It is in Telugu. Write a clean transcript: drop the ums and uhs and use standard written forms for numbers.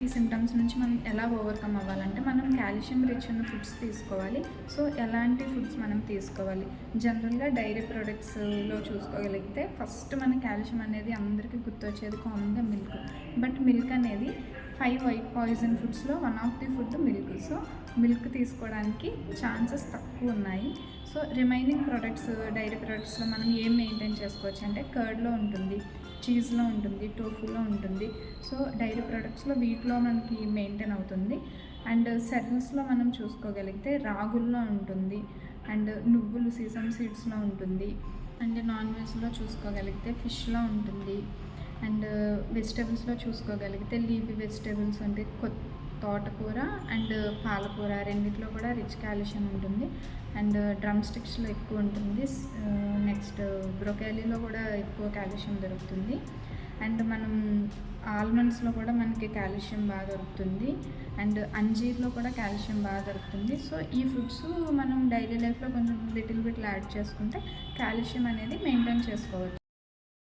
ఈ సింటమ్స్ నుంచి మనం ఎలా ఓవర్కమ్ అవ్వాలంటే మనం కాల్షియం రిచ్ ఉన్న ఫుడ్స్ తీసుకోవాలి. సో ఎలాంటి ఫుడ్స్ మనం తీసుకోవాలి, జనరల్గా డైరీ ప్రొడక్ట్స్లో చూసుకోగలిగితే ఫస్ట్ మన కాల్షియం అనేది అందరికీ గుర్తొచ్చేది కామన్గా మిల్క్. బట్ మిల్క్ అనేది 5 వైట్ పాయిజన్ ఫుడ్స్లో one of the food milk. So milk తీసుకోవడానికి ఛాన్సెస్ తక్కువ ఉన్నాయి. సో రిమైనింగ్ ప్రొడక్ట్స్ డైరీ ప్రొడక్ట్స్లో మనం ఏం మెయింటైన్ చేసుకోవచ్చు అంటే కర్డ్లో ఉంటుంది, చీజ్లో ఉంటుంది, టోఫులో ఉంటుంది. సో డైరీ ప్రొడక్ట్స్లో వీటిలో మనకి మెయింటైన్ అవుతుంది. అండ్ సెరల్స్లో మనం చూసుకోగలిగితే రాగుల్లో ఉంటుంది, అండ్ నువ్వులు సీసమ్ సీడ్స్లో ఉంటుంది. అండ్ నాన్ వెజ్లో చూసుకోగలిగితే ఫిష్లో ఉంటుంది. అండ్ వెజిటేబుల్స్లో చూసుకోగలిగితే లీఫీ వెజిటేబుల్స్ అంటే తోటకూర అండ్ పాలకూర రెండిట్లో కూడా రిచ్ కాల్షియం ఉంటుంది. అండ్ డ్రమ్ స్టిక్స్లో ఎక్కువ ఉంటుంది. నెక్స్ట్ బ్రొకాలీలో కూడా ఎక్కువ కాల్షియం దొరుకుతుంది. అండ్ మనం ఆల్మండ్స్లో కూడా మనకి కాల్షియం బాగా దొరుకుతుంది. అండ్ అంజీర్లో కూడా కాల్షియం బాగా దొరుకుతుంది. సో ఈ ఫుడ్స్ మనం డైలీ లైఫ్లో కొంచెం లిటిల్ బిట్లు యాడ్ చేసుకుంటే కాల్షియం అనేది మెయింటైన్ చేసుకోవచ్చు.